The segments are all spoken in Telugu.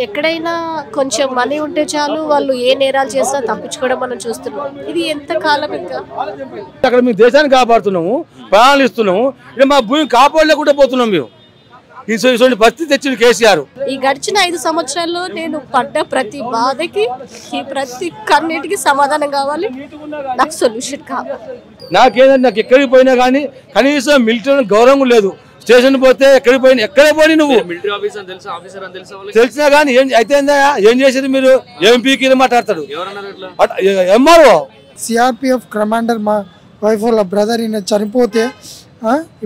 ఎక్కడైనా కొంచెం మనీ ఉంటే చాలు వాళ్ళు ఏ నేరాలు చేసినా తప్పించుకోవడం మనం చూస్తున్నాం. ఇది ఎంత కాలం ఇంకా? అక్కడ మేము దేశాన్ని కాపాడుతున్నాము, ప్రాణాలు ఇస్తున్నాము, ఇక్కడ మా భూమిని కాపాడలేకుండా పోతున్నాం. మేము ఇటువంటి పరిస్థితి తెచ్చింది కేసీఆర్. ఈ గడిచిన 5 సంవత్సరాల్లో నేను పడ్డ ప్రతి బాధకి, ఈ ప్రతి కన్నిటికి సమాధానం కావాలి, నాకు సొల్యూషన్ కావాలి. నాకేంటంటే నాకు ఎక్కడికి పోయినా కానీ కనీసం మిలిటరీ గౌరవం లేదు. స్టేషన్ పోతే ఎక్కడికి పోయి నువ్వు తెలిసినా కానీ అయితే ఏం చేసేది మీరు? ఎంపీకి మాట్లాడతాడు ఎంఆర్ఓ. సిఆర్పిఎఫ్ కమాండర్ మా వైఫ్ వాళ్ళ బ్రదర్ ఈయన చనిపోతే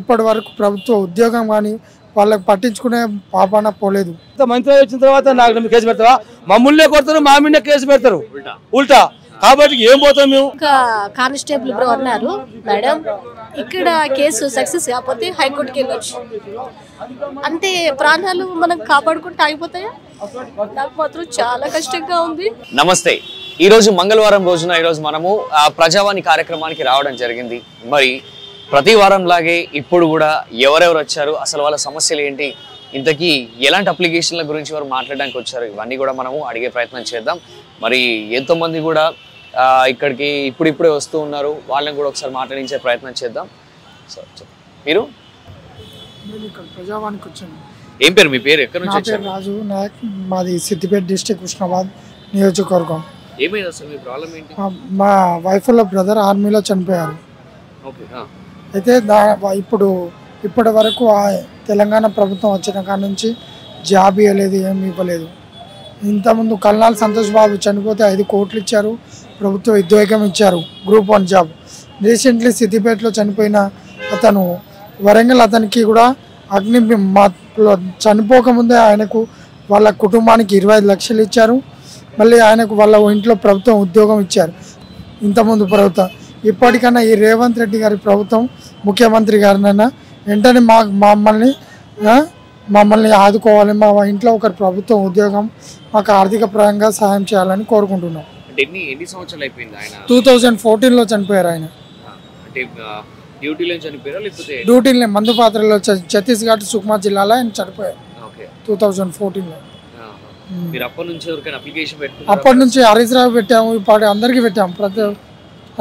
ఇప్పటి వరకు ప్రభుత్వ ఉద్యోగం కానీ వాళ్ళకి పట్టించుకునే పాపాన పోలేదు. మంత్రి వచ్చిన తర్వాత నాకు కేసు పెడతావా? మమ్మల్నే కొడతారు, మా మీద కేసు పెడతారు ఉల్టా. కాబట్టి ఏం పోతాం మేము? కానిస్టేబుల్ బ్రో అన్నారు, మేడం ఇక్కడ కేసు సక్సెస్ కాకపోతే హైకోర్టుకి వెళ్ళొచ్చు అంటే ప్రాణాలు మనం కాపాడుకుంటూ ఆగిపోతాయా? నాకు మాత్రం చాలా కష్టంగా ఉంది. నమస్తే. ఈరోజు మంగళవారం రోజున ఈరోజు మనము ప్రజావాణి కార్యక్రమానికి రావడం జరిగింది. మరి ప్రతి వారం లాగే ఇప్పుడు కూడా ఎవరెవరు వచ్చారు, అసలు వాళ్ళ సమస్యలు ఏంటి, ఇంతకీ ఎలాంటి అప్లికేషన్ల గురించి వారు మాట్లాడడానికి వచ్చారు, ఇవన్నీ కూడా మనము అడిగే ప్రయత్నం చేద్దాం. మరి ఎంతోమంది కూడా ఇక్కడికి ఇప్పుడిప్పుడే వస్తూ ఉన్నారు, వాళ్ళని కూడా ఒకసారి మాట్లాడించే ప్రయత్నం చేద్దాం. సో మీరు ప్రజావానికి వచ్చాను. ఏం పేరు మీ పేరు? ఎక్కడి నుంచి వచ్చారు? రాజు నాయక్, మాది సిద్దిపేట డిస్ట్రిక్ట్ హుస్నాబాద్ నియోజకవర్గం. ఏమైంది అసలు మీ ప్రాబ్లం ఏంటి? మా వైఫ్ వాళ్ళ బ్రదర్ ఆర్మీలో చనిపోయారు. అయితే ఇప్పటి వరకు తెలంగాణ ప్రభుత్వం వచ్చిన కాడ నుంచి జాబ్ ఇవ్వలేదు, ఏమి ఇవ్వలేదు. ఇంతకుముందు కల్నాల్ సంతోష్ బాబు చనిపోతే 5 కోట్లు ఇచ్చారు, ప్రభుత్వ ఉద్యోగం ఇచ్చారు, గ్రూప్ 1 జాబ్. రీసెంట్లీ సిద్దిపేటలో చనిపోయిన అతను వరంగల్, అతనికి కూడా చనిపోకముందే ఆయనకు వాళ్ళ కుటుంబానికి 25 లక్షలు ఇచ్చారు. మళ్ళీ ఆయనకు వాళ్ళ ఇంట్లో ప్రభుత్వం ఉద్యోగం ఇచ్చారు ఇంతకుముందు ప్రభుత్వం. ఇప్పటికన్నా ఈ రేవంత్ రెడ్డి గారి ప్రభుత్వం, ముఖ్యమంత్రి గారినైనా వెంటనే మమ్మల్ని ఆదుకోవాలి, మా ఇంట్లో ఒకరి ప్రభుత్వం ఉద్యోగం మాకు ఆర్థిక పరంగా సహాయం చేయాలని కోరుకుంటున్నాం. 2014లో చనిపోయారు ఆయన. డ్యూటీలో మందు పాత్రలో ఛత్తీస్గఢ్ సుక్మా జిల్లాలో ఆయన చనిపోయారు 2014లో. అప్పటి నుంచి హరీష్ రావు పెట్టాము, ఇప్పుడు అందరికీ పెట్టాము,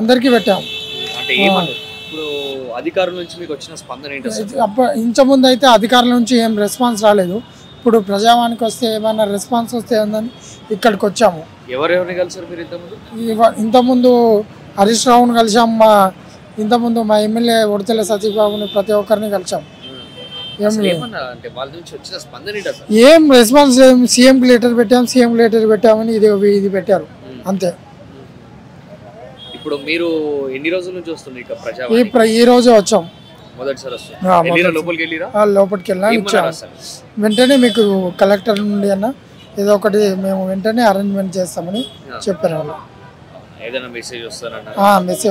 అందరికీ పెట్టాము. ఇంతకుముందు అయితే అధికారుల నుంచి ఏం రెస్పాన్స్ రాలేదు. ఇప్పుడు ప్రజావానికి వస్తే ఏమైనా రెస్పాన్స్ వస్తే ఉందని ఇక్కడికి వచ్చాము. ఇంతకుముందు హరీష్ రావుని కలిసాం, ఇంతకుముందు మా ఎమ్మెల్యే ఉడతల సతీష్ బాబుని, ప్రతి ఒక్కరిని కలిసాం. ఏం రెస్పాన్స్ లేదు. సీఎంకి లెటర్ పెట్టామని ఇది పెట్టారు అంతే. ఇప్పుడు మీరు ఎన్ని రోజుల నుంచి వస్తున్నారు? ఈ రోజు వచ్చాం. లోపలికి వెళ్ళాం, ఇచ్చాం. వెంటనే మీకు కలెక్టర్ నుండి అన్న ఏదో ఒకటి మేము వెంటనే అరేంజ్మెంట్ చేస్తామని చెప్పారు వాళ్ళు. మెసేజ్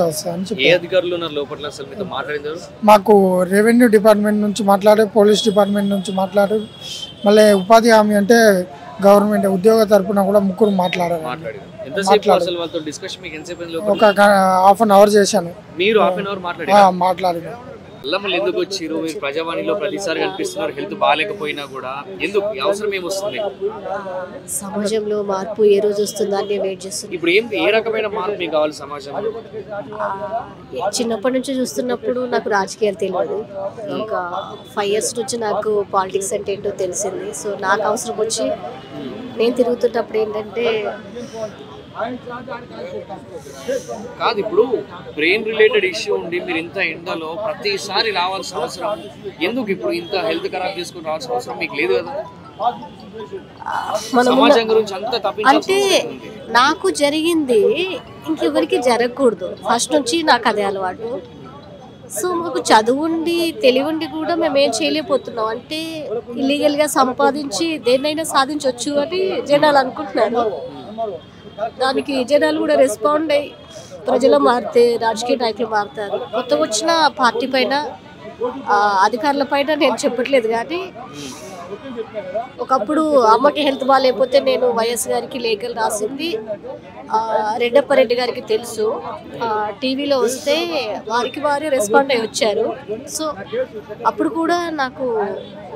వస్తుందని చెప్పారు. మాకు రెవెన్యూ డిపార్ట్మెంట్ నుంచి మాట్లాడే, పోలీస్ డిపార్ట్మెంట్ నుంచి మాట్లాడారు, మళ్ళీ ఉపాధి హామీ అంటే గవర్నమెంట్ ఉద్యోగ తరఫున కూడా 3 మాట్లాడారు. ఒక హాఫ్ అన్ అవర్ చేశాను. మాట్లాడాను. ఎందుకు వచ్చారు మీరు ప్రజావాణిలో? ప్రతిసారి కనిపిస్తున్నారు, హెల్త్ బాగాలేకపోయినా కూడా. ఎందుకు అవసరం ఏమొస్తుంది? సమాజంలో మార్పు ఏ రోజు వస్తుందా అని వెయిట్ చేస్తున్నాను. ఇప్పుడు ఏ రకమైన మార్పు మీకు కావాలి సమాజంలో? చిన్నప్పటి నుంచి చూస్తున్నప్పుడు నాకు రాజకీయాలు తెలియదు. ఒక 5 years నుంచి నాకు పాలిటిక్స్ అంటే ఏంటో తెలిసింది. సో నాకు అవసరం వచ్చి నేను తిరుగుతున్నప్పుడు ఏంటంటే కాదు, ఇప్పుడు బ్రెయిన్ రిలేటెడ్ ఇష్యూ ఉండి మీరు ఇంత ఎండలో ప్రతిసారి రావాల్సిన అవసరం ఎందుకు? ఇప్పుడు ఇంత హెల్త్ ఖరాబ్ చేసుకుని రావాల్సిన అవసరం మీకు లేదు కదా? సమాజం గురించి అంతా అంటే నాకు జరిగింది ఇంకెవరికి జరగకూడదు. ఫస్ట్ నుంచి నాకు అదే అలవాటు. సో మాకు చదువుండి తెలివుండి కూడా మేము ఏం చేయలేకపోతున్నాం. అంటే ఇల్లీగల్గా సంపాదించి దేన్నైనా సాధించవచ్చు అని జనాలు అనుకుంటున్నారు. దానికి జనాలు కూడా రెస్పాండ్ అయ్యి ప్రజలు మారితే రాజకీయ నాయకులు మారుతారు. కొత్తగా వచ్చిన పార్టీ పైన, అధికారుల పైన నేను చెప్పట్లేదు, కానీ ఒకప్పుడు అమ్మకి హెల్త్ బాగాలేకపోతే నేను వైఎస్ గారికి లేఖలు రాసింది రెడ్డప్పారెడ్డి గారికి తెలుసు. టీవీలో వస్తే వారికి వారే రెస్పాండ్ అయ్యి వచ్చారు. సో అప్పుడు కూడా నాకు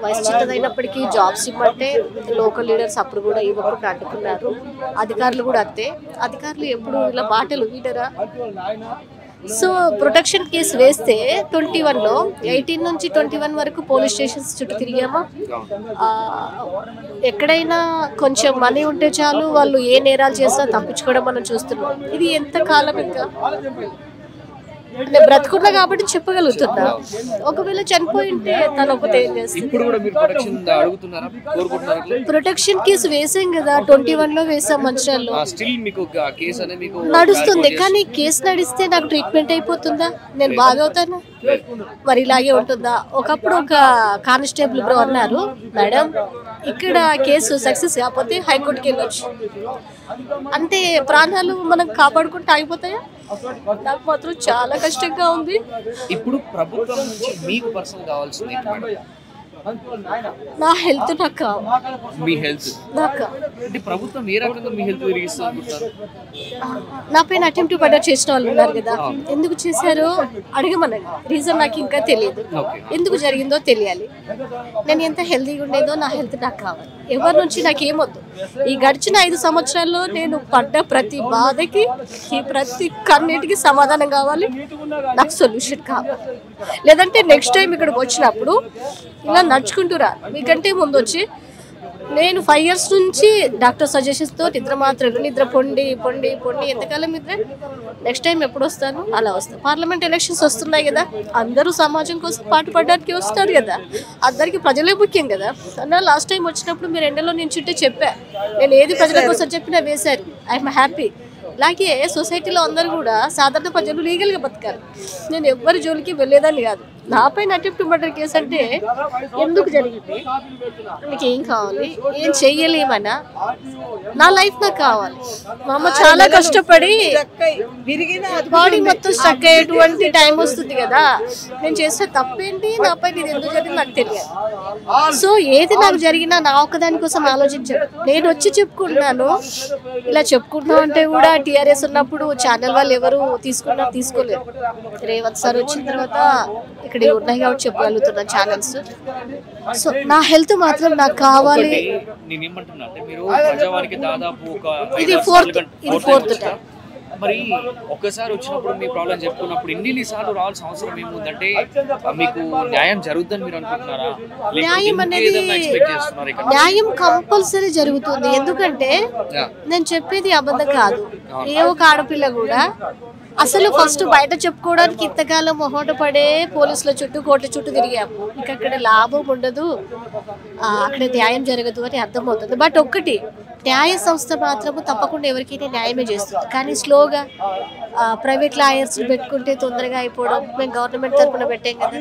వయసు చిన్నదైనప్పటికీ జాబ్స్ ఇవ్వమంటే లోకల్ లీడర్స్ అప్పుడు కూడా ఇవ్వకుండా అడ్డుకున్నారు. అధికారులు కూడా అంతే. అధికారులు ఎప్పుడు ఇలా మాటలు వినరా? సో ప్రొటెక్షన్ కేసు వేస్తే 21లో 18 నుంచి 21 వరకు పోలీస్ స్టేషన్స్ చుట్టూ తిరిగామా. ఎక్కడైనా కొంచెం మనీ ఉంటే చాలు వాళ్ళు ఏ నేరాలు చేసినా తప్పించుకోవడం మనం చూస్తున్నాం. ఇది ఎంత కాలం ఇంకా నేను బ్రతుకున్నా కాబట్టి చెప్పగలుగుతున్నా. ఒకవేళ చనిపోయి ఉంటే తను ఒకటి ఏం చేస్తుంది. ప్రొటెక్షన్ కేసు వేసాం కదా, 21లో వేసాం మంచిర్యాలలో నడుస్తుంది. కానీ కేసు నడిస్తే నాకు ట్రీట్మెంట్ అయిపోతుందా? నేను బాగవుతాను? మరి ఇలాగే ఉంటుందా? ఒకప్పుడు ఒక కానిస్టేబుల్ బ్రో అన్నారు, మేడం ఇక్కడ కేసు సక్సెస్ కాకపోతే హైకోర్టుకి వెళ్ళొచ్చు అంటే ప్రాణాలు మనం కాపాడుకుంటూ ఆగిపోతాయా? నాకు మాత్రం చాలా కష్టంగా ఉంది. ఇప్పుడు ప్రభుత్వం నుంచి మీకు పర్సనల్ కావాల్సింది నా హెల్త్ నాకు కావాలి. మీ హెల్త్ నాకు అంటే ప్రభుత్వం ఏ రకంగా మీ హెల్త్ తిరిగిస్తుంది అనుకుంటారు? నా పైన అటెంప్ట్ మర్డర్ చేసిన వాళ్ళు ఉన్నారు కదా, ఎందుకు చేశారో అడగమనండి. రీజన్ నాకు ఇంకా తెలియదు. ఎందుకు జరిగిందో తెలియాలి. నేను ఎంత హెల్తీగా ఉండేదో నా హెల్త్ నాకు కావాలి. ఎవరి నుంచి నాకేమొద్దు. ఈ గడిచిన 5 సంవత్సరాల్లో నేను పడ్డ ప్రతి బాధకి ఈ ప్రతి కన్నిటికి సమాధానం కావాలి. నాకు సొల్యూషన్ కావాలి. లేదంటే నెక్స్ట్ టైం ఇక్కడికి వచ్చినప్పుడు ఇలా నడుచుకుంటురా. మీకంటే ముందు వచ్చి నేను 5 years నుంచి డాక్టర్ సజెషన్స్తో నిద్ర మాత్రలు నిద్ర పొండి పొండి పొండి ఎంతకాలం నిద్ర. నెక్స్ట్ టైం ఎప్పుడు వస్తాను? అలా వస్తాను. పార్లమెంట్ ఎలక్షన్స్ వస్తున్నాయి కదా, అందరూ సమాజం కోసం పాటుపడడానికి వస్తారు కదా, అందరికీ ప్రజలే ముఖ్యం కదా. అన్న లాస్ట్ టైం వచ్చినప్పుడు మీరు ఎండలో నించుంటే చెప్పా, నేను ఏది ప్రజల కోసం చెప్పినా వేశారు. I'm happy. అలాగే సొసైటీలో అందరూ కూడా సాధారణ ప్రజలు లీగల్గా బతకాలి. నేను ఎవ్వరి జోలికి వెళ్ళేదాన్ని కాదు. నాపైన అటెంప్ట్ మర్డర్ కేసు అంటే ఎందుకు జరిగింది, నీకు ఏం కావాలి, ఏం చెయ్యలేమన్నా, నా లైఫ్ నాకు కావాలి. మా అమ్మ చాలా కష్టపడి బాడీ మొత్తం స్ట్రక్ అయ్యేటువంటి టైం వస్తుంది కదా, నేను చేస్తే తప్పేంటి, నాపై ఇది ఎందుకు జరిగింది నాకు తెలియదు. సో ఏది నాకు జరిగినా నా ఒక్కదాని కోసం ఆలోచించాను. నేను వచ్చి చెప్పుకుంటున్నాను. ఇలా చెప్పుకుంటున్నాం అంటే కూడా టీఆర్ఎస్ ఉన్నప్పుడు ఛానల్ వాళ్ళు ఎవరు తీసుకోలేదు. రేవంత్ సార్ వచ్చిన తర్వాత ఇక్కడ ఉన్నాయి కాబట్టి చెప్పగలుగుతున్నా ఛానల్స్. సో నా హెల్త్ మాత్రం నాకు కావాలి. ఇది ఫోర్త్ టైం. మరి ఒక్కసారి వచ్చినప్పుడు మీ ప్రాబ్లం చెప్పుకున్నప్పుడు ఎన్నిసార్లు రావాల్సిన అవసరం ఏముందంటే మీకు న్యాయం జరుగుతుందని మీరు అనుకుంటున్నారా? న్యాయం అనేది న్యాయం కంపల్సరీ జరుగుతుంది. ఎందుకంటే నేను చెప్పేది అబద్ధం కాదు. ఏ ఒక ఆడపిల్ల కూడా అసలు ఫస్ట్ బయట చెప్పుకోవడానికి ఇంతకాలం మొహోట పడే పోలీసుల చుట్టూ కోర్టు చుట్టూ తిరిగాము. ఇంకా అక్కడ లాభం ఉండదు, అక్కడ న్యాయం జరగదు అని అర్థమవుతుంది. బట్ ఒక్కటి, న్యాయ సంస్థ మాత్రము తప్పకుండా ఎవరికైనా న్యాయమే చేస్తుంది. కానీ స్లోగా ప్రైవేట్ లాయర్స్ పెట్టుకుంటే తొందరగా అయిపోవడం. మేము గవర్నమెంట్ తరఫున పెట్టాం కదా,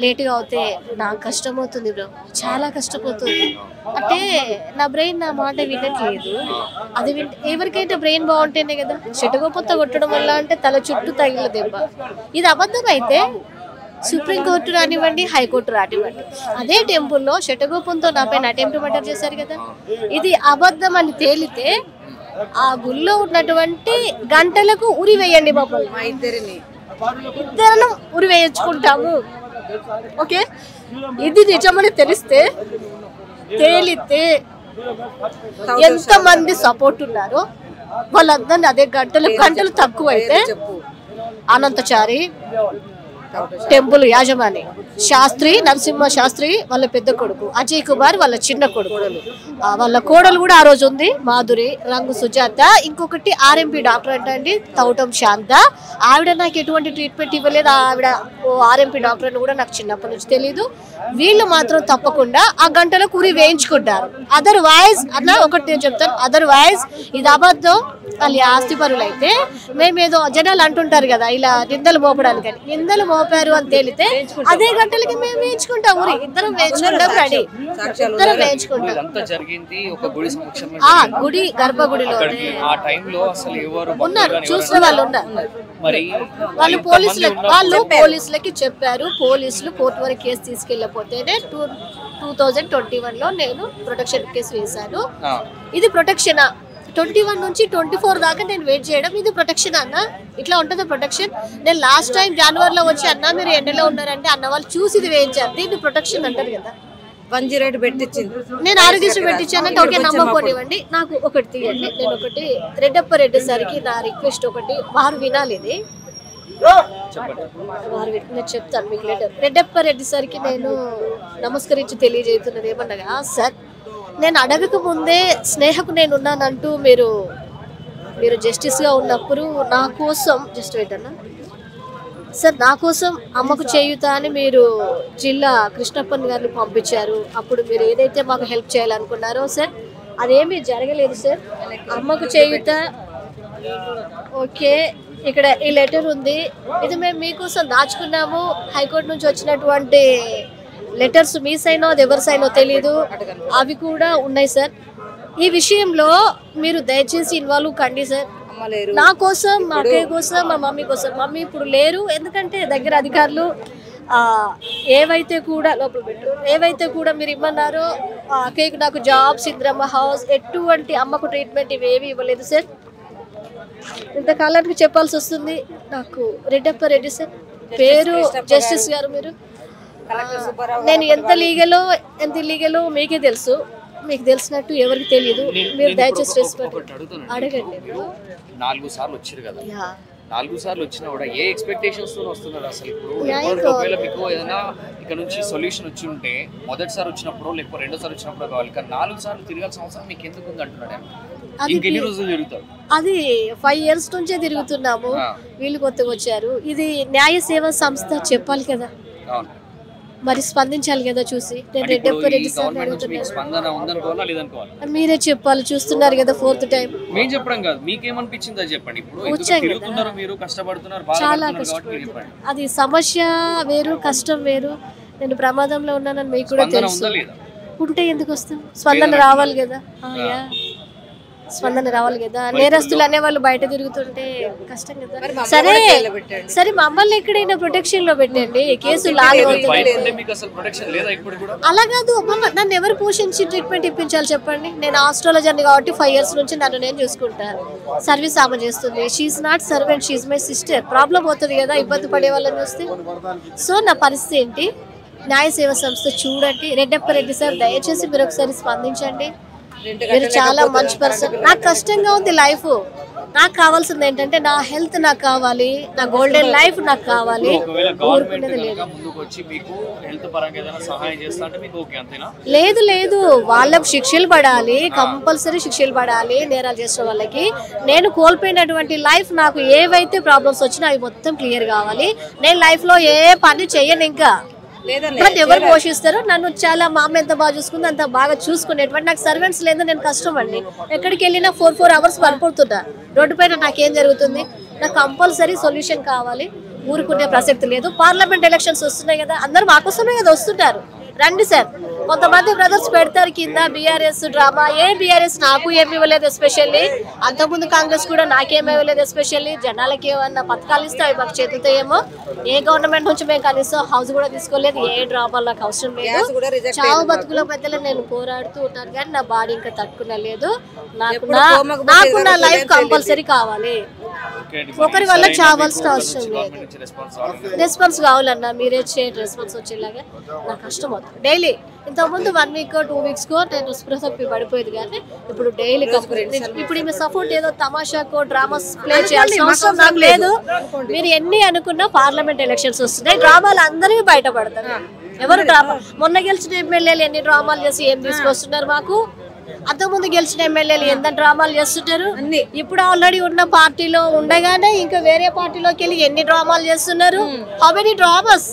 లేటుగా అవుతే నాకు కష్టమవుతుంది బ్రో, చాలా కష్టమవుతుంది. అంటే నా బ్రెయిన్ నా మాట వినట్లేదు. అది ఎవరికైతే బ్రెయిన్ బాగుంటేనే కదా. చెట్టుగొప్పతో కొట్టడం వల్ల అంటే తల చుట్టూ తగిల దెబ్బ. ఇది అబద్ధం అయితే సుప్రీంకోర్టు రానివ్వండి, హైకోర్టు రానివ్వండి, అదే టెంపుల్లో శటగోపంతో నా పైన అటెంప్ట్ మర్డర్ చేశారు కదా. ఇది అబద్ధం అని తేలితే ఆ గుళ్ళో ఉన్నటువంటి గంటలకు ఉరి వేయండి మమ్మల్ని, ఇద్దరు ఉరి వేయించుకుంటాము. ఓకే, ఇది నిజమని తేలితే ఎంతమంది సపోర్ట్ ఉన్నారో వాళ్ళందరినీ అదే గంటలు తక్కువ అయితే అనంతచారి టెంపుల్ యాజమాని శాస్త్రి నరసింహ శాస్త్రి వాళ్ళ పెద్ద కొడుకు, అజయ్ కుమార్ వాళ్ళ చిన్న కొడుకు, వాళ్ళ కోడలు కూడా ఆ రోజు ఉంది, మాధురి, రంగు సుజాత, ఇంకొకటి ఆర్ఎంపీ డాక్టర్ అంటండి తౌటం శాంత. ఆవిడ నాకు ఎటువంటి ట్రీట్మెంట్ ఇవ్వలేదు. ఆవిడ ఆర్ఎంపీ డాక్టర్ అని కూడా నాకు చిన్నప్పటి నుంచి తెలీదు. వీళ్ళు మాత్రం తప్పకుండా ఆ గంటలో కూరి వేయించుకుంటారు. అదర్వైజ్ అన్న ఒకటి నేను చెప్తాను, అదర్వైజ్ ఇది అబద్ధం. వాళ్ళు ఆస్తి పరులు అయితే మేమేదో జనాలు అంటుంటారు కదా ఇలా నిందలు మోపడానికి, నిందలు మోపారు అని తేలితే అదే గంటలకి మేము వేయించుకుంటాం. ఊరి ఇద్దరం వేయించుకుంటాం, రెడీ ఇద్దరం వేయించుకుంటాం. గుడి గర్భగుడిలో ఉన్నారు, చూసిన వాళ్ళు ఉన్నారు. వాళ్ళు పోలీసులకి చెప్పారు. పోలీసులు కోర్టు వరకు కేసు తీసుకెళ్ళకపోతేనే 2021లో నేను ప్రొటెక్షన్ కేసు వేశాను. ఇది ప్రొటెక్షన్ 21 నుంచి 24 దాకా నేను వెయిట్ చేయడం, ఇది ప్రొటెక్షన్ అన్న? ఇట్లా ఉంటుందా ప్రొటెక్షన్? నేను లాస్ట్ టైం జనవరిలో వచ్చి అన్న మీరు ఎండలో ఉన్నారంటే అన్న వాళ్ళు చూసి ఇది వేయించారు, దీన్ని ప్రొటెక్షన్ అంటారు కదా. 108 పెట్టించింది, నేను ఆరోగ్యశ్రీ పెట్టించానంటే ఓకే నమ్మకపోనివ్వండి, నాకు ఒకటి తీయండి. నేను ఒకటి రెడ్డప్పారెడ్డి సార్కి నా రిక్వెస్ట్ ఒకటి, వారు వినాలి ఇది, నేను చెప్తాను మీకు లెటర్. రెడ్డప్పారెడ్డి సార్కి నేను నమస్కరించి తెలియజేస్తున్నది ఏమనగా, సార్ నేను అడగక ముందే స్నేహకు నేను ఉన్నానంటూ మీరు జస్టిస్గా ఉన్నప్పుడు నా కోసం జస్ట్ వెయిట్ అన్న సార్, నా కోసం అమ్మకు చేయుత అని మీరు జిల్లా కృష్ణప్పన్ గారిని పంపించారు. అప్పుడు మీరు ఏదైతే మాకు హెల్ప్ చేయాలనుకున్నారో సార్ అదేమీ జరగలేదు సార్. అమ్మకు చేయుత ఓకే, ఇక్కడ ఈ లెటర్ ఉంది, ఇది మేము మీకోసం దాచుకున్నాము. హైకోర్టు నుంచి వచ్చినటువంటి లెటర్స్ మీ సైనో అది ఎవరి సైనో తెలీదు, అవి కూడా ఉన్నాయి సార్. ఈ విషయంలో మీరు దయచేసి ఇన్వాల్వ్ కండి సార్. నా కోసం, మా అక్కయ్య కోసం, మా మమ్మీ కోసం. మమ్మీ ఇప్పుడు లేరు, ఎందుకంటే దగ్గర అధికారులు ఏవైతే కూడా లోపల పెట్టు, ఏవైతే కూడా మీరు ఇమ్మన్నారో అక్కయ్యకు నాకు జాబ్స్, ఇంద్రమ్మ హౌస్, ఎటువంటి అమ్మకు ట్రీట్మెంట్ ఇవేవి ఇవ్వలేదు సార్. ఇంతకాలానికి చెప్పాల్సి వస్తుంది. నాకు రెడ్డప్పారెడ్డి సార్ పేరు, జస్టిస్ గారు మీరు, నేను ఎంత లీగలో మీకే తెలుసు, మీకు తెలిసినట్టు ఎవరికి తెలియదు. మీరు దయచేసి రెస్పెక్ట్ అడగండి. 4 సార్లు వచ్చారు కదా, 4 సార్లు వచ్చినా కూడా ఏ ఎక్స్పెక్టేషన్స్ తో వస్తున్నారు అసలు? ఇప్పుడు ఒకవేళ మీకు ఏదైనా ఇక్కడ నుంచి సొల్యూషన్ వచ్చి ఉంటే మొదటిసారి వచ్చినప్పుడు లేకపోతే రెండోసారి వచ్చినప్పుడు కావాలి, కానీ 4 సార్లు తిరగాల్సిన అవసరం మీకు ఎందుకు ఉంది అంటున్నాడు. ఇంకెన్ని రోజులు తిరుగుతారు? అది 5 years నుంచే తిరుగుతున్నాము, వీళ్ళు కొత్తగా వచ్చారు. ఇది న్యాయ సేవా సంస్థ చెప్పాలి కదా, మరి స్పందించాలి కదా చూసి. నేను రెడ్డప్పారెడ్డి సార్ మీరే చెప్పాలి, చూస్తున్నారు కదా 4th టైం. మేము చెప్పడం కాదు, మీకేమనిపించిందో చెప్పండి. ఇప్పుడు తిరుగుతున్నారు, మీరు కష్టపడుతున్నారు, చాలా కష్టపడుతున్నారు. అది సమస్య వేరు, కష్టం వేరు. నేను ప్రమాదంలో ఉన్నానని మీకు కూడా తెలుసు. ఉంటే ఎందుకు వస్తాం? స్పందన రావాలి కదా, స్పందన రావాలి కదా. నేరస్తులు అనేవాళ్ళు బయట తిరుగుతుంటే కష్టం కదా. సరే మమ్మల్ని ఎక్కడైనా ప్రొటెక్షన్ లో పెట్టండి, కేసు అలా కాదు. నన్ను ఎవరు పోషించి ట్రీట్మెంట్ ఇప్పించాలి చెప్పండి? నేను ఆస్ట్రాలజర్ని కాబట్టి 5 years నుంచి నన్ను నేను చూసుకుంటాను. సర్వీస్ ఆమె చేస్తుంది. She not servant, she my sister. Problem అవుతుంది కదా ఇబ్బంది పడే వాళ్ళని చూస్తే. సో నా పరిస్థితి ఏంటి? న్యాయ సేవా సంస్థ చూడండి. రెడ్డప్పారెడ్డి సార్ దయచేసి మీరు ఒకసారి స్పందించండి. మీరు చాలా మంచి పర్సన్. నాకు కష్టంగా ఉంది లైఫ్. నాకు కావాల్సింది ఏంటంటే నా హెల్త్ నాకు కావాలి, నా గోల్డెన్ లైఫ్ నాకు కావాలి. లేదు వాళ్ళకు శిక్షలు పడాలి, కంపల్సరీ శిక్షలు పడాలి నేరాలు చేసిన వాళ్ళకి. నేను కోల్పోయినటువంటి లైఫ్, నాకు ఏవైతే ప్రాబ్లమ్స్ వచ్చినా అవి మొత్తం క్లియర్ కావాలి. నేను లైఫ్ లో ఏ పని చెయ్యను ఇంకా. నన్ను ఎవరు పోషిస్తారు? నన్ను చాలా మా అమ్మ ఎంత బాగా చూసుకుంది అంత బాగా చూసుకునేటువంటి నాకు సర్వెంట్స్ లేదు. నేను కష్టం అండి, ఎక్కడికి వెళ్ళినా 4 hours పడిపోతున్నా రోడ్డు పైన. నాకేం జరుగుతుంది? నాకు కంపల్సరీ సొల్యూషన్ కావాలి. ఊరుకునే ప్రసక్తి లేదు. పార్లమెంట్ ఎలక్షన్స్ వస్తున్నాయి కదా, అందరూ మాకోసమే కదా వస్తుంటారు. రండి సార్. కొంతమంది బ్రదర్స్ పెడతారు కింద బీఆర్ఎస్ డ్రామా. ఏ బీఆర్ఎస్ నాకు ఏమి ఇవ్వలేదు ఎస్పెషల్లీ, అంతకుముందు కాంగ్రెస్ కూడా నాకేమి ఇవ్వలేదు ఎస్పెషల్లీ. జనాలకి ఏమన్నా పథకాలు ఇస్తే అవి మాకు చేతులతో ఏమో. ఏ గవర్నమెంట్ నుంచి మేము కనీసం హౌస్ కూడా తీసుకోలేదు. ఏ డ్రామాలు నాకు అవసరం లేదు. చావు బతుకుల మధ్యలో నేను పోరాడుతూ ఉంటాను, కానీ నా బాడీ ఇంకా తట్టుకునలేదు. నాకు నా లైఫ్ కంపల్సరీ కావాలి. ఒకరి వల్ల చావాల్సిన అవసరం లేదు. రెస్పాన్స్ కావాలన్నా మీరే చేయండి, రెస్పాన్స్ వచ్చేలాగా. నాకు కష్టం అవుతుంది డైలీ. ఇంతకుముందు 1 week 2 weeks నేను స్పృహ తప్పి పడిపోయేది, కానీ ఇప్పుడు డైలీ. ఇప్పుడు ఈమె సపోర్ట్ ఏదో తమాషాకో డ్రామాస్ ప్లే చేయాల్సిన అవసరం నాకు లేదు. మీరు ఎన్ని అనుకున్నా పార్లమెంట్ ఎలక్షన్స్ వస్తున్నాయి, డ్రామాలు అందరికీ బయటపడతారు. ఎవరు డ్రామా? మొన్న గెలిచిన ఎమ్మెల్యేలు ఎన్ని డ్రామాలు చేసి ఏం తీసుకొస్తున్నారు మాకు? అంతకుముందు గెలిచిన ఎమ్మెల్యేలు ఎంత డ్రామాలు చేస్తుంటారు. ఇప్పుడు ఆల్రెడీ ఉన్న పార్టీలో ఉండగానే ఇంకా వేరే పార్టీలోకి వెళ్ళి ఎన్ని డ్రామాలు చేస్తున్నారు. How many dramas?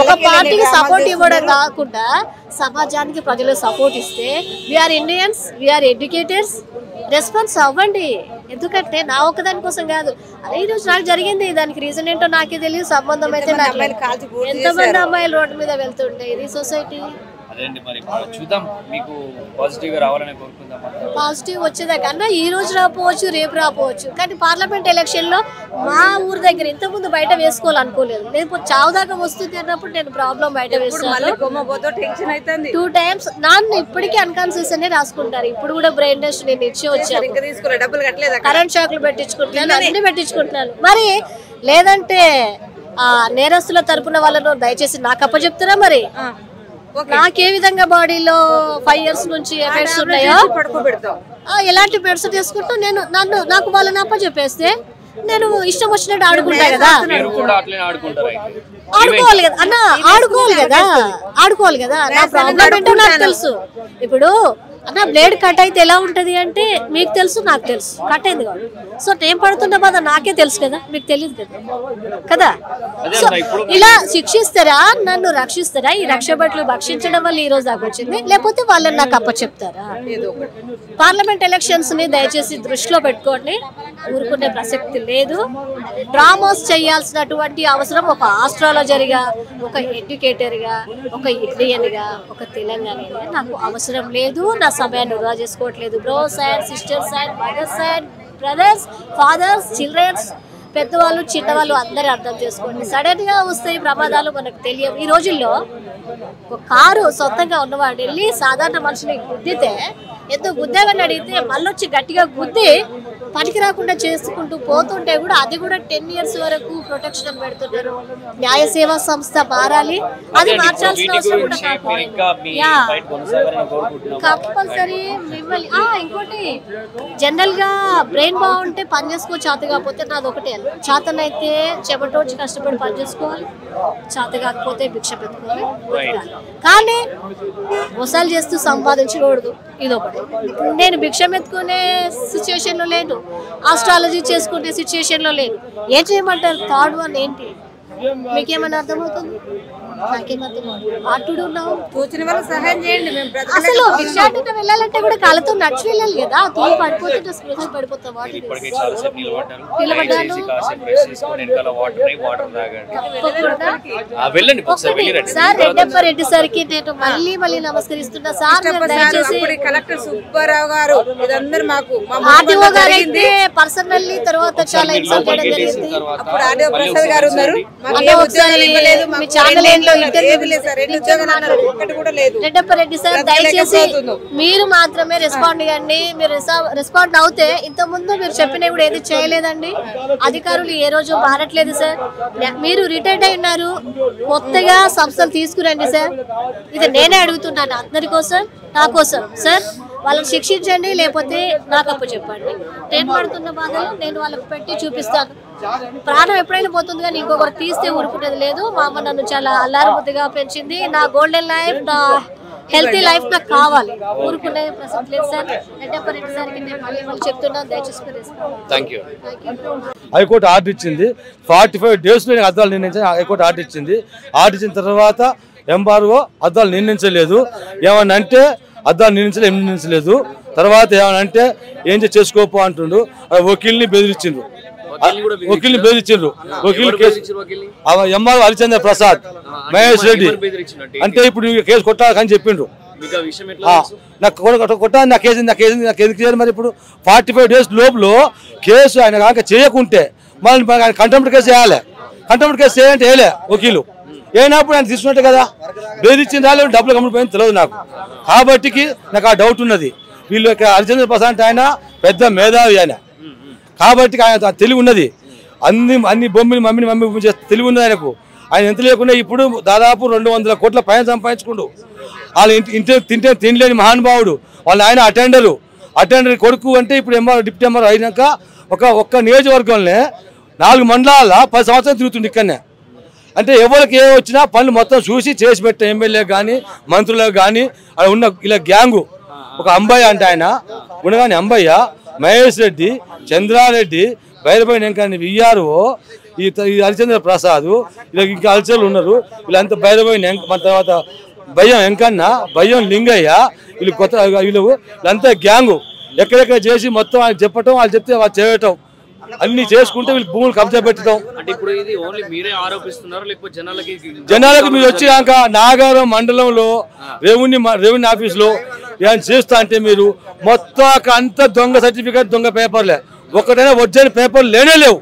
ఒక పార్టీకి సపోర్ట్ ఇవ్వడం కాకుండా సమాజానికి ప్రజలు సపోర్ట్ ఇస్తే, we are Indians, we are educators, response అవ్వండి. ఎందుకంటే నా ఒక్కదాని కోసం కాదు. అదే ఈ రోజు నాకు జరిగింది, దానికి రీజన్ ఏంటో నాకే తెలియదు. సంబంధం అయితే ఎంతమంది అమ్మాయిలు రోడ్డు మీద వెళ్తుంటే ఇది సొసైటీ. అదేంటి మరి చూద్దాం, మీకు పాజిటివ్ గా రావాలని కోరుకుందాం. పాజిటివ్ వచ్చేదాకన్నా ఈ రోజు రాపోవచ్చు, రేపు రాపోవచ్చు, కానీ పార్లమెంట్ ఎలక్షన్ లో మా ఊరు దగ్గర ఇంతకుముందు బయట వేసుకోవాలనుకోలేదు. లేకపోతే చావు దాకా వస్తుంది అన్నప్పుడు నేను ప్రాబ్లం బయట వేస్తాను. 2 times నాన్న ఇప్పటికీ అన్కాన్షియస్ అనే రాసుకుంటారు. ఇప్పుడు కూడా బ్రెయిన్ టెస్ట్ నేను ఇచ్చి వచ్చాను, కరెంట్ షాక్లు పెట్టించుకుంటున్నాను, అన్ని పెట్టించుకుంటున్నాను. మరి లేదంటే నేరస్తుల తరపున వాళ్ళను దయచేసి నాకు అప్పచెప్తారా? మరి నాకే విధంగా బాడీలో 5 years నుంచి ఎఫెక్ట్స్ ఉన్నాయో ఎలాంటి మెడిసిన్ తీసుకుంటూ నాకు వాళ్ళని అప్పచెప్పేస్తే నేను ఇష్టం వచ్చినట్టు ఆడుకుంటా కదా. ఆడుకోవాలి కదా అన్న, ఆడుకోవాలి కదా. నా ప్రాబ్లం ఏంటో నాకు తెలుసు. ఇప్పుడు అన్న బ్లేడ్ కట్ అయితే ఎలా ఉంటది అంటే మీకు తెలుసు, నాకు తెలుసు, కట్ అయింది కాబట్టి. సో నేను పడుతున్న బాధ నాకే తెలుసు కదా, మీకు తెలియదు కదా. సో ఇలా శిక్షిస్తారా, నన్ను రక్షిస్తారా? ఈ రక్షబట్లు భక్షించడం వల్ల ఈ రోజు దాకా వచ్చింది, లేకపోతే వాళ్ళని నాకు అప్పచెప్తారా? పార్లమెంట్ ఎలక్షన్స్ ని దయచేసి దృష్టిలో పెట్టుకోండి, ఊరుకునే ప్రసక్తి లేదు. డ్రామాస్ చేయాల్సినటువంటి అవసరం ఒక ఆస్ట్రాలజర్ గా, ఒక ఎడ్యుకేటర్ గా, ఒక ఇండియన్ గా, ఒక తెలంగాణ నాకు అవసరం లేదు. నా సమయాన్ని వృధా చేసుకోవట్లేదు. Bros and sisters and mothers and brothers, fathers, childrens, పెద్దవాళ్ళు, చిన్నవాళ్ళు అందరూ అర్థం చేసుకోండి. సడన్ గా వస్తే ప్రమాదాలు మనకు తెలియవు. ఈ రోజుల్లో ఒక కారు సొంతంగా ఉన్నవాడు వెళ్ళి సాధారణ మనిషిని గుద్దితే, ఎంతో గుద్దామని అడిగితే మళ్ళొచ్చి గట్టిగా గుద్ది పనికి రాకుండా చేసుకుంటూ పోతుంటే కూడా అది కూడా 10 years వరకు ప్రొటెక్షన్ పెడుతున్నారు. న్యాయ సేవా సంస్థ మారాలి, అది మార్చాల్సిన అవసరం కూడా కంపల్సరీ. మిమ్మల్ని ఇంకోటి జనరల్ గా బ్రెయిన్ బాగుంటే పని చేసుకో, చేత కాకపోతే నాది ఒకటే, చేతనైతే చెమటోచి కష్టపడి పని చేసుకోవాలి, చేత కాకపోతే భిక్ష పెట్టుకోవాలి. కానీ మోసాలు చేస్తూ సంపాదించకూడదు, ఇదొకటి. నేను భిక్షం ఎత్తుకునే సిచ్యువేషన్ లో లేను, ఆస్ట్రాలజీ చేసుకునే సిచ్యువేషన్ లో లేను. ఏం చేయమంటారు? థర్డ్ వన్ ఏంటి మీకేమన్నా అర్థమవుతుంది? అసలు భిక్షాటన వెళ్ళాలంటే కూడా కాళ్ళతో నడిచి వెళ్ళాలి కదా. తోలు పడిపోతుంటే స్పృహ పడిపోతాం. సార్ రెడ్డి సార్కి నేను మళ్ళీ నమస్కరిస్తున్నా. సార్ కలెక్టర్ సుబ్బారావు గారు ఆర్డీఓ గారు అయితే పర్సనల్లీ తర్వాత చాలా ఇన్సల్ట్ చేయడం జరిగింది. రెడ్డి సార్ దయచేసి మీరు మాత్రమే రెస్పాండ్ అవ్వండి. మీరు రెస్పాండ్ అవుతే ఇంత ముందు మీరు చెప్పినవి కూడా ఏది చేయలేదండి. అధికారులు ఏ రోజు మారట్లేదు సార్. మీరు రిటైర్డ్ అయి ఉన్నారు, కొత్తగా సంస్థలు తీసుకురండి సార్. ఇది నేనే అడుగుతున్నాను అందరి కోసం, నా కోసం. సార్ వాళ్ళని శిక్షించండి, లేకపోతే నాకు అప్పు చెప్పండి. నేను పడుతున్న బాధలు నేను వాళ్ళకి పెట్టి చూపిస్తాను. ప్రాణం ఎప్పుడైనా పోతుంది, కానీ ఇంకొకరు తీస్తే ఊరుకునేది లేదు. మా అమ్మ నన్ను చాలా అల్లారు బుద్ధిగా పెంచింది. నా గోల్డెన్ లైఫ్, నా హెల్తీ లైఫ్ నాకు కావాలి. ఊరుకునే ప్రసక్తి లేదు సార్. రెడ్డి సార్కి నేను మళ్ళీ చెప్తున్నాను, దయచేసి. హైకోర్టు ఆర్డర్ ఇచ్చింది. 45 days అద్దాలు నిర్ణయించి హైకోర్టు ఆర్డర్ ఇచ్చింది. ఆర్డర్ ఇచ్చిన తర్వాత ఎంఆర్ఓ అద్దాలు నిర్ణయించలేదు. ఏమన్నా అంటే అద్దాలు నిర్ణయించలేదు. తర్వాత ఏమన్నా అంటే ఏం చేసుకోపో అంటుండు. వకీల్ని బెదిరించిండ్రు. వకీల్ ఎంఆర్ హరిచంద్ర ప్రసాద్, మహేష్ రెడ్డి అంటే ఇప్పుడు కేసు కొట్టాలని చెప్పిండ్రు. నాకు కొట్టాలి, నాకు ఎందుకు చేయాలి? మరి ఇప్పుడు 45 days లోపల కేసు ఆయన కనుక చేయకుంటే మళ్ళీ కంటెంప్ట్ కేసు వేయాలి. కంటెంప్ట్ కేసు చేయాలంటే వేయలే వకీలు. ఏనప్పుడు ఆయన తీసుకున్నట్టే కదా. బెదిరించిన రాలేదు, డబ్బులు కమ్ముడిపోయింది తెలియదు నాకు. కాబట్టికి నాకు ఆ డౌట్ ఉన్నది. వీళ్ళు హరిచంద్ర ప్రసాద్ అంటే ఆయన పెద్ద మేధావి ఆయన. కాబట్టి ఆయన తెలివి ఉన్నది. అన్ని మమ్మీ చేస్తే తెలివి ఉన్నది ఆయనకు. ఆయన ఎంత లేకుండా ఇప్పుడు దాదాపు 200 కోట్ల పైన సంపాదించుకుండు. వాళ్ళ ఇంటి తింటే తినలేని మహానుభావుడు. వాళ్ళ ఆయన అటెండర్ కొడుకు అంటే ఇప్పుడు డిప్యూటీ ఎంఆర్ అయినాక ఒక్క నియోజకవర్గంలో 4 మండలాల 10 సంవత్సరాలు తిరుగుతుండే ఇక్కడనే. అంటే ఎవరికి ఏ వచ్చినా పనులు మొత్తం చూసి చేసి పెట్టే ఎమ్మెల్యే కానీ మంత్రులకు కానీ అక్కడ ఉన్న ఇలా గ్యాంగు. ఒక అంబయ్య అంటే ఆయన ఉండగానే అంబయ్య, మహేష్ రెడ్డి, చంద్రారెడ్డి, భైరభాయ్ వెంకన్న, విఆర్ఓ, ఈ హరిచంద్ర ప్రసాద్, ఇలా ఇంకా అల్చర్లు ఉన్నారు. వీళ్ళంతా భైరభాయ్ మన తర్వాత భయం వెంకన్న, భయం లింగయ్య, వీళ్ళంతా గ్యాంగు. ఎక్కడెక్కడ చేసి మొత్తం వాళ్ళు చెప్పటం, వాళ్ళు చెప్తే వాళ్ళు చేయటం. అన్ని చేసుకుంటే వీళ్ళు భూములు కబ్జా పెట్టడం. అంటే ఇప్పుడు ఇది ఓన్లీ మీరే ఆరోపిస్తున్నారు లేకపోతే జనాలకు మీరు వచ్చాక నాగారం మండలంలో రెవెన్యూ ఆఫీసులో ఏం చేస్తా అంటే మీరు మొత్తం అంత దొంగ సర్టిఫికేట్ దొంగ పేపర్లే, ఒక్కటైనా ఒరిజినల్ పేపర్లు లేవు,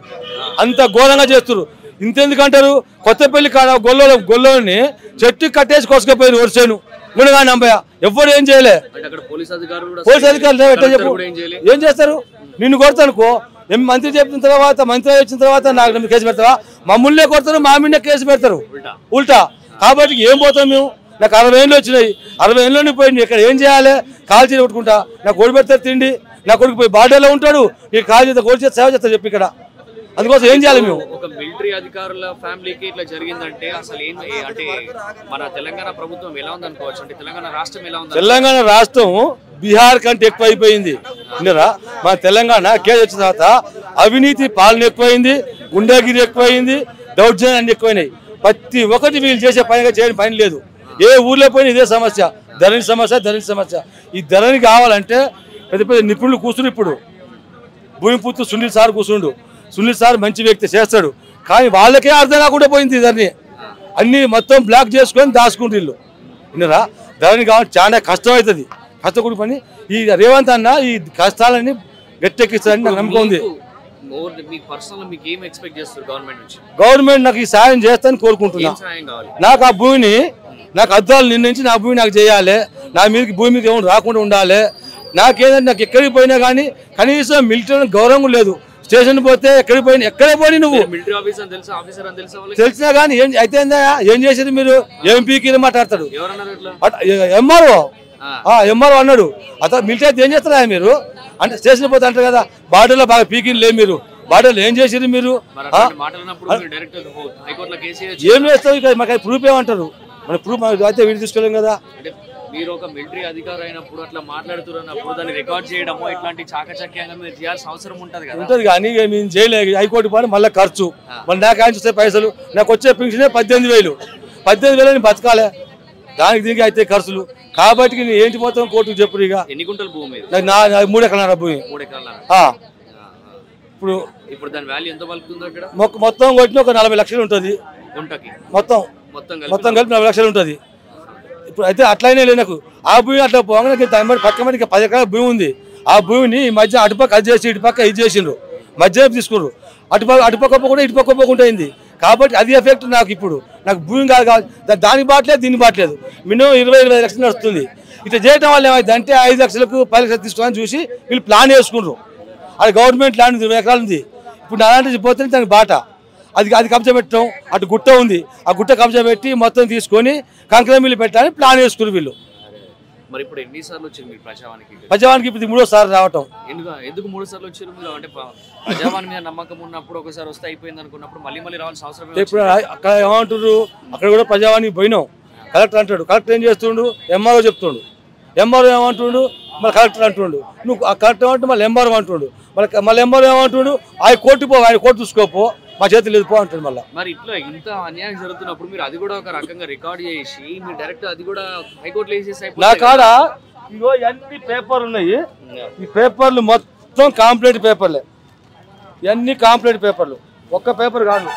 అంత ఘోరంగా చేస్తున్నారు. ఇంతెందుకంటారు, కొత్తపల్లి కాడ గొల్లోని చెట్టు కట్టేసి కోసుకపోయారు వరుసను మునగా నంబయ్య, ఎవరు ఏం చేయలే. పోలీస్ అధికారులు చెప్పు ఏం చేస్తారు? నిన్ను కొడతానుకో, మంత్రి చెప్పిన తర్వాత మంత్రి వచ్చిన తర్వాత నాకు కేసు పెడతావా? మమ్మల్నే కొడతారు, మా మీద కేసు పెడతారు ఉల్టా. కాబట్టి ఏం పోతాం మేము? నాకు 60 ఏళ్ళు వచ్చినాయి, 60 ఏళ్ళలోనే పోయింది. ఇక్కడ ఏం చేయాలి? కాలు చేసి కొట్టుకుంటా, నాకు కొడు పెడతారు తిండి, నా కొడుకు పోయి బాడీలో ఉంటాడు, ఈ కాలు చేత కొడు చేత సేవ చేస్తారు చెప్పి ఇక్కడ. అందుకోసం ఏం చేయాలి మేము? ఒక మిలిటరీ అధికారుల ఫ్యామిలీకి ఇట్లా జరిగిందంటే అసలు ఏం అంటే మన తెలంగాణ ప్రభుత్వం ఎలా ఉంది అనుకోవచ్చు? అంటే తెలంగాణ రాష్ట్రం ఎలా ఉంది? తెలంగాణ రాష్ట్రం బీహార్ కంటే ఎక్కువ అయిపోయింది. మన తెలంగాణ కేసు వచ్చిన తర్వాత అవినీతి పాలన ఎక్కువైంది, గుండాగిరి ఎక్కువైంది, దౌర్జన్యం అన్ని ఎక్కువైనాయి. ప్రతి ఒక్కటి వీళ్ళు చేసే పనిగా చేయని పని లేదు. ఏ ఊర్లో పోయినా ఇదే సమస్య, ధరణి సమస్య. ఈ ధరణి కావాలంటే పెద్ద పెద్ద నిపుణులు కూర్చుని, ఇప్పుడు భూమిపుత్రు సునీల్ సార్ కూర్చుండు. సునీల్ సార్ మంచి వ్యక్తి, చేస్తాడు, కానీ వాళ్ళకే అర్థం కాకుండా పోయింది. ధరణి అన్ని మొత్తం బ్లాక్ చేసుకొని దాచుకుంటు వీళ్ళు. విన్నరా? ధరణి కావాలి చాలా కష్టం అవుతుంది, కష్టపడి పని. ఈ రేవంత్ అన్న ఈ కష్టాలని గట్టెక్కిస్తారని నాకు నమ్మకం ఉంది. గవర్నమెంట్ నాకు ఈ సాయం చేస్తానని కోరుకుంటున్నా. నాకు ఆ భూమిని, నాకు అద్దాలు నిర్ణయించి నా భూమి నాకు చేయాలి, నా మీదకి భూమి మీద ఏమైనా రాకుండా ఉండాలి. నాకేదంటే నాకు ఎక్కడికి పోయినా కానీ కనీసం మిలిటరీ గౌరవం లేదు. స్టేషన్ పోతే ఎక్కడే పోయి నువ్వు తెలిసినా కానీ అయితే ఏం చేసేది మీరు? ఎంపీకి మాట్లాడతాడు, ఎంఆర్ఓ అన్నాడు. అతను మిలిటరీ ఏం చేస్తారా మీరు అంటే? స్టేషన్ పోతే అంటారు కదా, బార్డర్లో బాగా పీకిని లేదు మీరు, బార్డర్లో ఏం చేసేది మీరు? ఏం చేస్తారు? ఇక మాకు ప్రూఫ్ ఏమంటారు? మన ప్రూఫ్ అయితే వీళ్ళు తీసుకోలేం కదా. మీరు ఒక మిలిటరీ అధికారి అయినప్పుడు అట్లా మాట్లాడుతున్నప్పుడు దాన్ని రికార్డ్ చేయడమో ఇట్లాంటి చాకచక్యంగా మీరు చేయాల్సిన అవసరం ఉంటుంది కదా. ఉంటుంది కానీ మేము చేయలేదు. హైకోర్టు పని మళ్ళీ ఖర్చు, మళ్ళీ నాకు ఆయన చూస్తే పైసలు, నాకు వచ్చే పెన్షనే 18,000 బతకాలే, దానికి దీనికి అయితే ఖర్చులు. కాబట్టి నేను ఏంటి పోతాం కోర్టుకు చెప్పు. ఇక ఎన్ని గుంటల భూమి? 3 ఎకరాల భూమి. ఇప్పుడు దాని వాల్యూ ఎంత పలుకుతుందో ఇక్కడ? మొత్తం కొట్టిన ఒక 40 లక్షలు ఉంటుంది మొత్తం కలిపి 40 లక్షలు ఉంటుంది. ఇప్పుడు అయితే అట్లయినా లేదు నాకు. ఆ భూమి అట్లా పోగానే పక్క మీద 10 ఎకరాల భూమి ఉంది. ఆ భూమిని ఈ మధ్య అటుపక్క అది చేసి ఇటుపక్క ఇది చేసిండ్రు, మధ్య తీసుకున్నారు. అటుపక్క కూడా ఇటుపక్క పోకుంటుంది. కాబట్టి అది ఎఫెక్ట్ నాకు. ఇప్పుడు నాకు భూమి కాదు, దానికి బాట్లేదు, దీనికి బాట్లేదు. మినిమం 20-25 లక్షలు వస్తుంది. ఇట్లా చేయడం వల్ల ఏమైంది అంటే 5 లక్షలకు 10 లక్షలు తీసుకోవాలని చూసి వీళ్ళు ప్లాన్ వేసుకున్నారు. అది గవర్నమెంట్ ల్యాండ్ 20 ఎకరాలు ఉంది. ఇప్పుడు అలాంటిది పోతే దానికి బాట అది కబ్జా పెట్టడం. అటు గుట్ట ఉంది, ఆ గుట్ట కబ్జా పెట్టి మొత్తం తీసుకొని కంకర మిల్లు పెట్టాలని ప్లాన్ వేసుకున్నారు వీళ్ళు. మరి ఇప్పుడు ఎన్నిసార్లు వచ్చింది మీరు ప్రజావానికి? ప్రజావానికి ఇప్పుడు 3వ సారి రావటం. ఎందుకు 3 సార్లు వచ్చారు మీరు? అంటే ప్రజావాని మీద నమ్మకం ఉన్నప్పుడు ఒకసారి వస్తే అయిపోయింది అనుకున్నప్పుడు మళ్ళీ రావాల్సిన అవసరం? ఇప్పుడు అక్కడ ఏమంటారు, అక్కడ కూడా ప్రజావానికి పోయినాం. కలెక్టర్ అంటాడు, కలెక్టర్ ఏం చేస్తుండు? ఎంఆర్ఓ చెప్తుండు. ఎంఆర్ఓ ఏమంటుండు? మళ్ళీ కలెక్టర్ అంటుండు. నువ్వు ఆ కలెక్టర్ ఏమంటు మళ్ళీ ఎంఆర్ఓ అంటుండు. మళ్ళీ ఎంఆర్ఓ ఏమంటుండు? ఆయన కోర్టు పో, ఆయన కోర్టు చూసుకోపో, మా చేతులు లేదు పో అంటాడు. మళ్ళీ మరి ఇట్లా ఇంత అన్యాయం జరుగుతున్నప్పుడు మీరు అది కూడా ఒక రకంగా రికార్డ్ చేసి మీరు డైరెక్ట్ అది కూడా హైకోర్టులో వేసేసి నా కాడ ఇగో అన్ని పేపర్లు ఉన్నాయి. ఈ పేపర్లు మొత్తం కాంప్లీట్ పేపర్లే, ఇవన్నీ కాంప్లీట్ పేపర్లు, ఒక్క పేపర్ కాదు.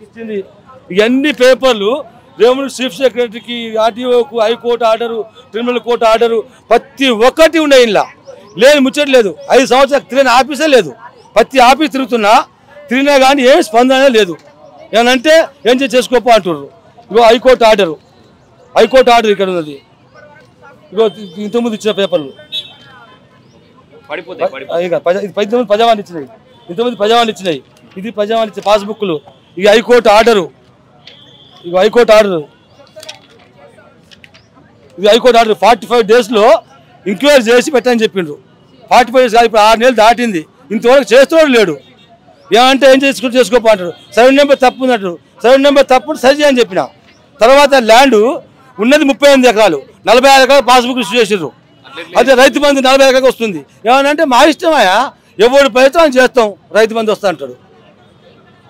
ఇచ్చింది ఇవన్నీ పేపర్లు రెవెన్యూ చీఫ్ సెక్రటరీకి, ఆర్టీఓకు, high court order, tribunal court order, ప్రతి ఒక్కటి ఉన్నాయి. ఇలా లేదు ముచ్చట్లేదు. 5 సంవత్సరాలు తిరిగిన ఆఫీసే లేదు. ప్రతి ఆఫీస్ తిరిగినా కానీ ఏం స్పందన లేదు. ఏమనంటే ఏం చేసుకోపో అంటున్నారు. ఇగో హైకోర్టు ఆర్డర్ ఇక్కడ ఉన్నది. ఇగో ఇంతకుముందు ఇచ్చిన పేపర్లు 19 ప్రజావాణి ఇచ్చినాయి, ఇంతకుముందు ప్రజావాణి ఇచ్చినాయి. ఇది ప్రజావాణి ఇచ్చే పాస్బుక్లు. ఇక హైకోర్టు ఆర్డరు, ఇది హైకోర్టు ఆర్డర్ 45 డేస్లో ఎంక్వైరీ చేసి పెట్టని చెప్పిండ్రు. 45 డేస్ కాదు, ఇప్పుడు 6 నెలలు దాటింది, ఇంతవరకు చేస్తున్నాడు లేడు. ఏమంటే ఏం చేసుకోపో అంటారు. సర్వే నెంబర్ తప్పు ఉందంటారు. సర్వే నెంబర్ తప్పుడు సరి చేయని చెప్పిన తర్వాత ల్యాండ్ ఉన్నది 38 ఎకరాలు, 46 ఎకరాలు పాస్బుక్ ఇష్యూ చేసారు. అదే రైతు బంధు 40 ఎకరాలకు వస్తుంది. ఏమనంటే మా ఇష్టమయ్యా, ఎవరు ప్రయత్నం చేస్తాం, రైతు బంధు వస్తా అంటాడు.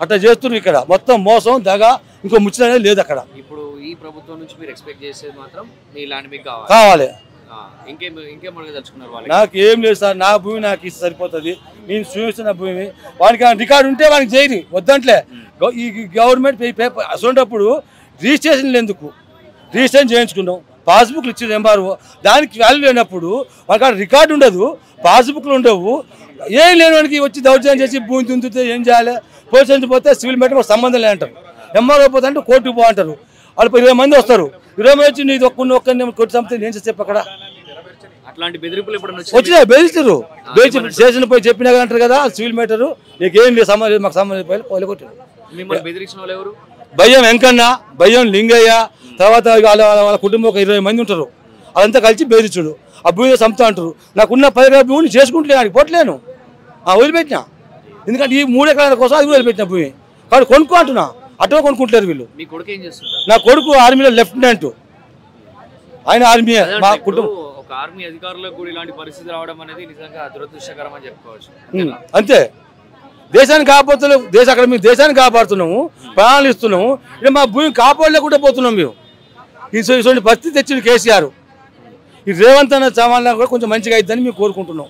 అట్లా చేస్తున్నారు. ఇక్కడ మొత్తం మోసం, దగా, ఇంకో ముచ్చట అనేది లేదు అక్కడ. ఇప్పుడు ఈ ప్రభుత్వం నుంచి మీరు ఎక్స్పెక్ట్ చేసేది మాత్రం మీ ల్యాండ్ మీకు కావాలి. ఇంకేం అడగదలుచుకున్నారు వాళ్ళు? నాకు ఏం లేదు సార్, నా భూమి నాకు ఇస్తే సరిపోతుంది. నేను చూస్తున్న భూమి వానికి రికార్డు ఉంటే వానికి చేయని వద్దంట్లే. ఈ గవర్నమెంట్ పేపర్ అసలుంటప్పుడు రిజిస్ట్రేషన్లు ఎందుకు? రిజిస్ట్రేషన్ చేయించుకున్నాం, పాస్బుక్లు ఇచ్చింది ఎంఆర్ఓ, దానికి వాల్యూ లేనప్పుడు వాళ్ళకి రికార్డు ఉండదు, పాస్బుక్లు ఉండవు. ఏం లేని వానికి వచ్చి దౌర్జన్యం చేసి భూమి తుంచితే ఏం చేయాలి? పోలీసు పోతే సివిల్ మ్యాటర్ సంబంధం లేదంటారు, ఎంఆర్ఓ పోతే అంటే కోర్టుకు పో అంటారు. వాళ్ళు 20 మంది వస్తారు, 20 మంది వచ్చి నీది ఒక్కరిని కొట్టి చంపితే నేను చెప్పి అక్కడ అట్లాంటి బెదిరింపులు వచ్చినా బెదిరిస్తారు. స్టేషన్ పోయి చెప్పినా అంటారు కదా సివిల్ మ్యాటర్, నీకేం లేదు సంబంధం లేదు, మాకు సంబంధం పోయి కొట్టారు. బెదిరించిన వాళ్ళు ఎవరు? భయం వెంకన్న, భయం లింగయ్య, తర్వాత వాళ్ళ కుటుంబం ఒక 20 మంది ఉంటారు. అదంతా కలిసి బెదిరించుడు. ఆ భూమి చంపుతా అంటారు. నాకున్న 10 ఎకరాల భూమిని చేసుకుంటలేను, పోట్లేను, వదిలిపెట్టినా. ఎందుకంటే ఈ 3 ఎకరాల కోసం అది వదిలిపెట్టిన భూమి కాబట్టి కొనుక్కో అంటున్నా. అటు కొనుక్కుంటారు వీళ్ళు. మీ కొడుకు ఏం చేస్తుంటారు? నా కొడుకు ఆర్మీలో లెఫ్టినెంట్, ఆయన ఆర్మీ. మా కుటుంబం ఒక ఆర్మీ అధికారులకు కూడా ఇలాంటి పరిస్థితి రావడం అనేది నిజంగా దురదృష్టకరం అని చెప్పుకోవచ్చు. అంతే, దేశాన్ని కాపాడుతున్నాము, అక్కడ మేము దేశాన్ని కాపాడుతున్నాము, ప్రాణాలు ఇస్తున్నాము. ఇక మా భూమిని కాపాడలేకుండా పోతున్నాం మేము. ఇటువంటి పరిస్థితి తెచ్చింది కేసీఆర్. ఈ రేవంత్ అన్న సమాధానం కూడా కొంచెం మంచిగా అవుతుందని మేము కోరుకుంటున్నాం.